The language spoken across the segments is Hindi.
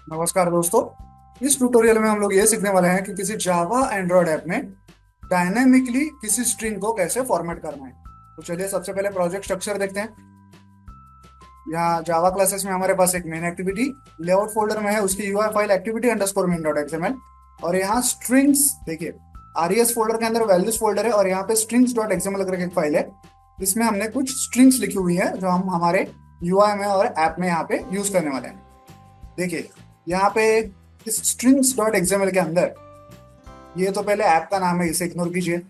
नमस्कार दोस्तों। इस ट्यूटोरियल में हम लोग ये सीखने वाले हैं कि किसी जावा एंड्रॉयड ऐप में डायनेमिकली किसी स्ट्रिंग को कैसे फॉर्मेट करना है। तो चलिए सबसे पहले प्रोजेक्ट स्ट्रक्चर देखते हैं। यहाँ जावा क्लासेस में हमारे पास एक मेन एक्टिविटी लेआउट फोल्डर में है, उसकी UI file activity underscore main dot XML. और यहाँ स्ट्रिंग्स देखिए, आरईएस फोल्डर के अंदर वैल्यूज फोल्डर है और यहाँ पे स्ट्रिंग्स डॉट एक्सएमएल करके एक फाइल है। इसमें हमने कुछ स्ट्रिंग्स लिखी हुई है जो हम हमारे यूआई में और ऐप में यहाँ पे यूज करने वाले हैं। देखिए यहाँ पे इस स्ट्रिंग्स डॉट एक्सएमएल के अंदर, ये तो पहले ऐप का नाम है, इसे इग्नोर कीजिए।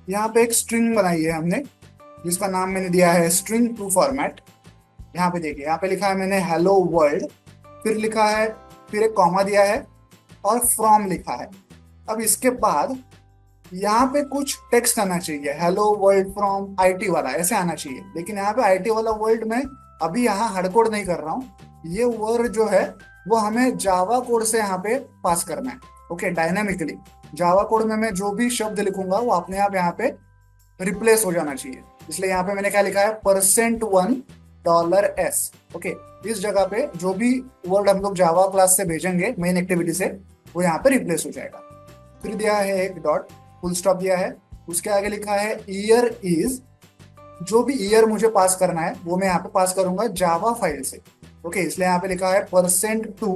यहाँ पे एक स्ट्रिंग बनाई है हमने जिसका नाम मैंने दिया है स्ट्रिंग टू फॉर्मेट। यहाँ पे देखिए, यहाँ पे लिखा है मैंने हेलो वर्ल्ड, फिर लिखा है, फिर एक कॉमा दिया है और फ्रॉम लिखा है। अब इसके बाद यहाँ पे कुछ टेक्स्ट आना चाहिए, हेलो वर्ल्ड फ्रॉम आईटी वाला ऐसे आना चाहिए। लेकिन यहाँ पे आईटी वाला वर्ल्ड में अभी यहाँ हार्ड कोड नहीं कर रहा हूँ, ये वर्ड जो है वो हमें जावा कोड से यहाँ पे पास करना है। ओके, डायनामिकली जावा कोड में मैं जो भी शब्द लिखूंगा वो अपने आप यहाँ पे रिप्लेस हो जाना चाहिए। इसलिए यहाँ पे मैंने क्या लिखा है, %1 $s। ओके, इस जगह पे जो भी वर्ड हम लोग जावा क्लास से भेजेंगे मेन एक्टिविटी से, वो यहाँ पे रिप्लेस हो जाएगा। फिर दिया है एक डॉट, फुल स्टॉप दिया है, उसके आगे लिखा है ईयर इज। जो भी ईयर मुझे पास करना है वो मैं यहाँ पे पास करूंगा जावा फाइल से। ओके, इसलिए यहाँ पे लिखा है %2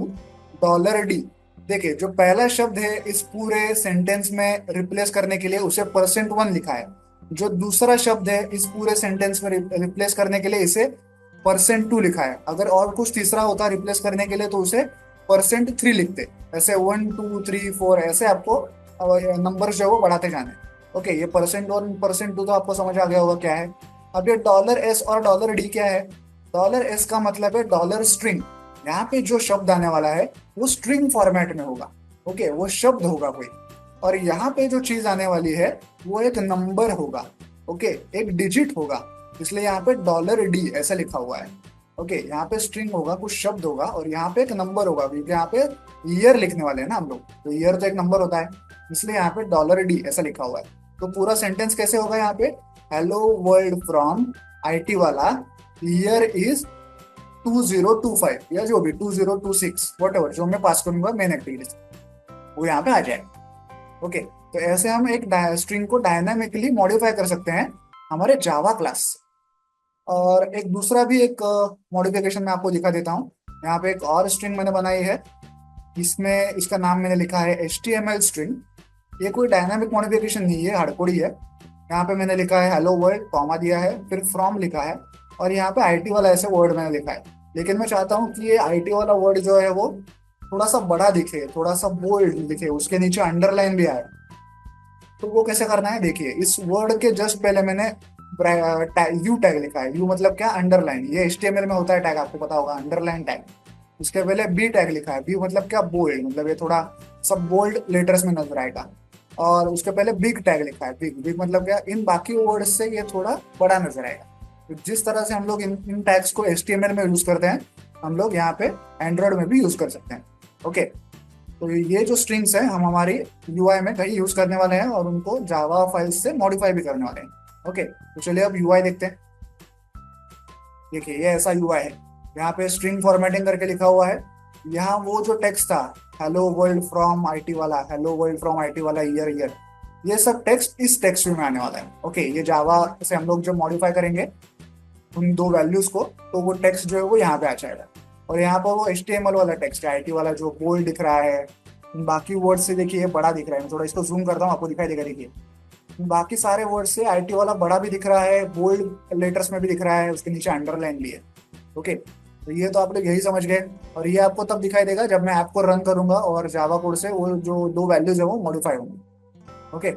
$d। देखिए, जो पहला शब्द है इस पूरे सेंटेंस में रिप्लेस करने के लिए उसे %1 लिखा है। जो दूसरा शब्द है इस पूरे सेंटेंस में रिप्लेस करने के लिए इसे %2 लिखा है। अगर और कुछ तीसरा होता रिप्लेस करने के लिए तो उसे %3 लिखते। ऐसे 1 2 3 4 ऐसे आपको नंबर जो है वो बढ़ाते जाने। ओके, ये %1 %2 तो आपको समझ आ गया होगा क्या है। अब ये $s और $d क्या है। $s का मतलब है डॉलर स्ट्रिंग। यहाँ पे जो शब्द आने वाला है वो स्ट्रिंग फॉर्मेट में होगा। ओके, वो शब्द होगा कोई। और यहाँ पे जो चीज आने वाली है वो एक नंबर होगा। ओके, एक डिजिट होगा। इसलिए यहाँ पे $d ऐसा लिखा हुआ है। ओके, यहाँ पे स्ट्रिंग होगा, कुछ शब्द होगा और यहाँ पे एक नंबर होगा, क्योंकि यहाँ पे ईयर लिखने वाले हैं ना हम लोग, तो ईयर तो एक नंबर होता है। इसलिए यहाँ पे $d ऐसा लिखा हुआ है। तो पूरा सेंटेंस कैसे होगा यहाँ पे, हेलो वर्ल्ड फ्रॉम आईटी वाला, ईयर इज 2025 या जो भी 2026 वट एवर, जो मैं पास करूंगा मेन एक्टिविटी वो यहाँ पे आ जाएगा। ओके, तो ऐसे हम एक स्ट्रिंग को डायनामिकली मॉडिफाई कर सकते हैं हमारे जावा क्लास से। और एक दूसरा भी एक मॉडिफिकेशन मैं आपको दिखा देता हूँ। यहाँ पे एक और स्ट्रिंग मैंने बनाई है, इसमें इसका नाम मैंने लिखा है HTML स्ट्रिंग। ये कोई डायनामिक मॉडिफिकेशन नहीं है, हार्डकोडी है। यहाँ पे मैंने लिखा है हेलो वर्ल्ड, कॉमा दिया है, फिर फ्रॉम लिखा है और यहाँ पे आईटी वाला ऐसे वर्ड मैंने लिखा है। लेकिन मैं चाहता हूँ कि ये आईटी वाला वर्ड जो है वो थोड़ा सा बड़ा दिखे, थोड़ा सा बोल्ड दिखे, उसके नीचे अंडरलाइन भी आए। तो वो कैसे करना है, देखिए इस वर्ड के जस्ट पहले मैंने यू टैग लिखा है। यू मतलब क्या, अंडरलाइन। ये HTML में होता है टैग, आपको पता होगा, अंडरलाइन टैग। उसके पहले बी टैग लिखा है। बी मतलब क्या, बोल्ड, मतलब ये थोड़ा सब बोल्ड लेटर्स में नजर आएगा। और उसके पहले बिग टैग लिखा है। बिग बिग मतलब क्या, इन बाकी वर्ड्स से ये थोड़ा बड़ा नजर आएगा। तो जिस तरह से हम लोग इन टैग्स को HTML में यूज करते हैं, हम लोग यहाँ पे एंड्रॉयड में भी यूज कर सकते हैं। ओके, तो ये जो स्ट्रिंग्स है हम हमारी यूआई में कहीं यूज करने वाले हैं और उनको जावा फाइल्स से मॉडिफाई भी करने वाले हैं। ओके, तो चलिए अब यूआई देखते हैं। देखिए ये ऐसा यूआई है, यहाँ पे स्ट्रिंग फॉर्मेटिंग करके लिखा हुआ है। यहाँ वो जो टेक्स्ट था, हेलो वर्ल्ड फ्रॉम आईटी वाला, हेलो वर्ल्ड फ्रॉम आईटी वाला, ईयर ईयर, ये सब टेक्स्ट इस टेक्स्ट में आने वाला है। ओके, ये जावा से हम लोग जो मॉडिफाई करेंगे उन दो वैल्यूज को, तो वो टेक्स्ट जो है वो यहाँ पे आ जाएगा। और यहाँ पर वो HTML वाला टेक्स्ट है, आईटी वाला जो बोल्ड दिख रहा है, बाकी वर्ड से देखिए ये बड़ा दिख रहा है। मैं थोड़ा इसको जूम करता हूँ, आपको दिखाई देगा। देखिए बाकी सारे वर्ड से आईटी वाला बड़ा भी दिख रहा है, बोल्ड लेटर्स में भी दिख रहा है, उसके नीचे अंडरलाइन भी है। ओके, तो ये तो आप लोग यही समझ गए। और ये आपको तब दिखाई देगा जब मैं ऐप को रन करूंगा और जावा कोड से वो जो दो वैल्यूज है वो मॉडिफाई होंगे। ओके,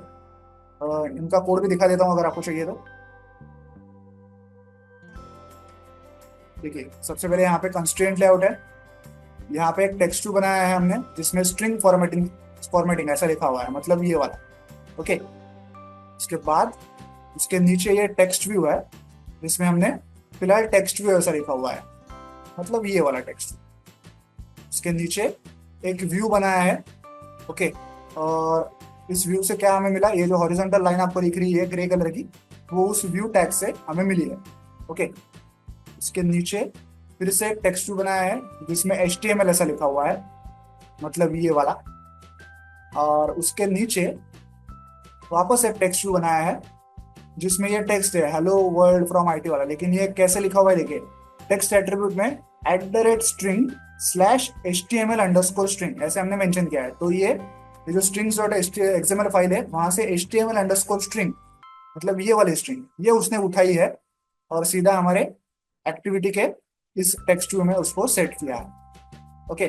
इनका कोड भी दिखा देता हूँ अगर आपको चाहिए तो। देखिए सबसे पहले यहाँ पे कंस्ट्रेंट लेआउट है। यहाँ पे एक टेक्स्ट बनाया है हमने जिसमें स्ट्रिंग फॉर्मेटिंग फॉर्मेटिंग ऐसा लिखा हुआ है, मतलब ये वाला। ओके, उसके बाद उसके नीचे ये टेक्स्ट व्यू है जिसमें हमने फिलहाल टेक्स्ट व्यू ऐसा लिखा हुआ है, मतलब ये वाला टेक्स्ट। उसके नीचे एक व्यू बनाया है। ओके, और इस व्यू से क्या हमें मिला, ये जो हॉरिजॉन्टल लाइन आपको दिख रही है ग्रे कलर की, वो उस व्यू टैग से हमें मिली है। ओके, इसके नीचे फिर से एक टेक्स्ट व्यू बनाया है जिसमें HTML ऐसा लिखा हुआ है, मतलब ये वाला। और उसके नीचे वापस एक टेक्स्ट व्यू बनाया है जिसमें ये टेक्स्ट है हेलो वर्ल्ड फ्रॉम आईटी वाला, लेकिन ये कैसे लिखा हुआ है देखिए, टेक्स्ट एट्रीब्यूट में @string स्लैश HTML_string ऐसे हमने मेंशन किया है। तो ये जो strings.html फाइल है वहां से HTML_string, मतलब ये वाली स्ट्रिंग, ये उसने उठाई है और सीधा हमारे एक्टिविटी के इस टेक्स्ट व्यू में उसको सेट किया है। ओके,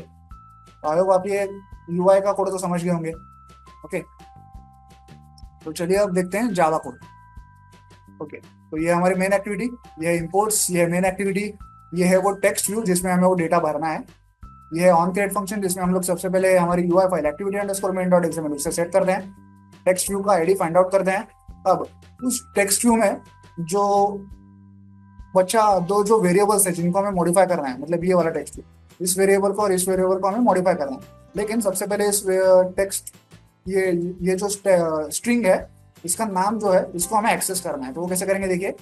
आई होप आप ये UI का कोड तो समझ गए होंगे। ओके, तो चलिए अब देखते हैं जावा कोड। ओके, तो ये हमारी मेन एक्टिविटी, ये है इंपोर्ट्स, ये है मेन एक्टिविटी, ये है वो टेक्स्ट व्यू जिसमें हमें वो डेटा भरना है, ये है ऑन क्रिएट फंक्शन जिसमें हम लोग सबसे पहले हमारी UI फाइल activity_main.xml उसे सेट करते हैं, टेक्स्ट व्यू का आईडी फाइंड आउट करते हैं। अब उस टेक्स्ट व्यू में जो बच्चा दो जो वेरिएबल्स है जिनको हमें मॉडिफाई करना है, मतलब ये वाला टेक्स्ट व्यू, इस वेरिएबल को और इस वेरिएबल को हमें मॉडिफाई करना है। लेकिन सबसे पहले इस टेक्स्ट ये जो स्ट्रिंग है इसका नाम जो है इसको हमें एक्सेस करना है। तो वो कैसे करेंगे देखिए,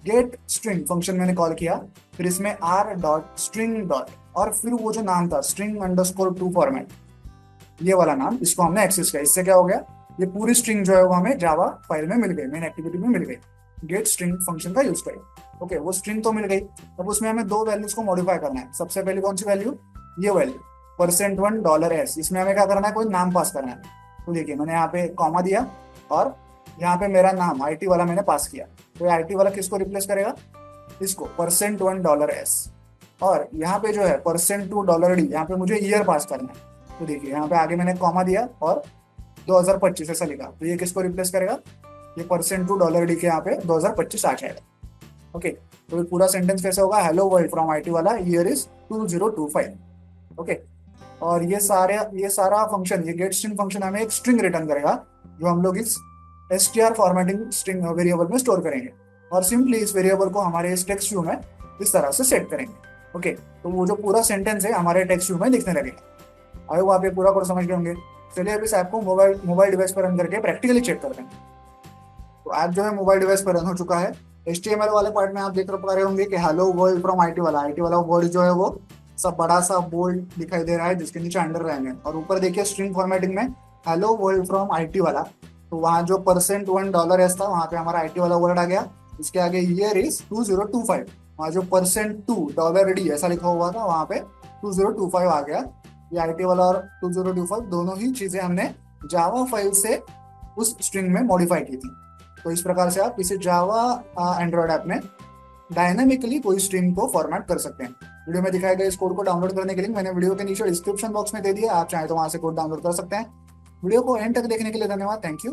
गेट स्ट्रिंग फंक्शन मैंने कॉल किया, फिर इसमें r.string डॉट और फिर वो जो नाम था string_to फॉर्मेट, ये वाला नाम, इसको हमने एक्सेस किया। इससे क्या हो गया, ये पूरी स्ट्रिंग जो है वो हमें जावा फाइल में मिल गई, मेन एक्टिविटी में मिल गई, गेट स्ट्रिंग फंक्शन का यूज करें। ओके, वो स्ट्रिंग तो मिल गई। अब उसमें हमें दो वैल्यूज को मॉडिफाई करना है। सबसे पहले कौन सी वैल्यू, ये वैल्यू %1 इसमें हमें क्या करना है, कोई नाम पास करना है। तो देखिए मैंने यहाँ पे कॉमा दिया और यहाँ पे मेरा नाम IT वाला मैंने पास किया। तो IT वाला किसको रिप्लेस करेगा, इसको %1 और यहाँ पे जो है $2 यहाँ पे मुझे ईयर पास करना है। तो देखिए यहाँ पे आगे मैंने कॉमा दिया और 2025 ऐसा लिखा, तो ये किसको रिप्लेस करेगा, ये $2 के यहाँ पे 2025 आ जाएगा। ओके, तो ये पूरा सेंटेंस कैसे होगा, हेलो वर्ल्ड फ्रॉम IT वाला, ईयर इज 2025। ओके, और ये सारा फंक्शन, ये गेट स्ट्रिंग फंक्शन हमें एक स्ट्रिंग रिटर्न करेगा जो हम लोग इस str फॉर्मेटिंग स्ट्रिंग वेरिएबल में स्टोर करेंगे और सिंपली इस वेरिएबल को हमारे इस टेक्स्ट व्यू में इस तरह से सेट करेंगे। ओके, तो वो जो पूरा सेंटेंस है हमारे टेक्स्ट व्यू में दिखने लगेगा। आई होप आप ये पूरा कोड समझ गए होंगे। चलिए अब इस ऐप को मोबाइल डिवाइस पर रन करके प्रैक्टिकली चेक करते हैं। तो ऐप जो है मोबाइल डिवाइस पर रन हो चुका है। HTML वाले पार्ट में आप देख पा रहे होंगे कि हेलो वर्ल्ड फ्रॉम IT वाला वर्ड जो है वो सब बड़ा सा बोल्ड दिखाई दे रहा है जिसके नीचे अंडर रहेंगे, और ऊपर देखिए स्ट्रिंग फॉर्मेटिंग में हेलो वर्ल्ड फ्रॉम IT वाला, तो वहाँ जो $1 था वहाँ पे हमारा IT वाला वर्ड आ गया। इसके आगे ईयर इज 2025, वहाँ जो $2 ऐसा लिखा हुआ था वहाँ पे 2025 आ गया। ये IT वाला और 2025 दोनों ही चीजें हमने जावा फाइल से उस स्ट्रिंग में मॉडिफाई की थी। तो इस प्रकार से आप इसे जावा एंड्रॉयड ऐप में डायनामिकली कोई स्ट्रिंग को फॉर्मेट कर सकते हैं। वीडियो में दिखाए गए इस कोड को डाउनलोड करने के लिए मैंने वीडियो के नीचे डिस्क्रिप्शन बॉक्स में दे दिया, आप चाहे तो वहां से कोड डाउनलोड कर सकते हैं। वीडियो को एंड तक देखने के लिए धन्यवाद, थैंक यू।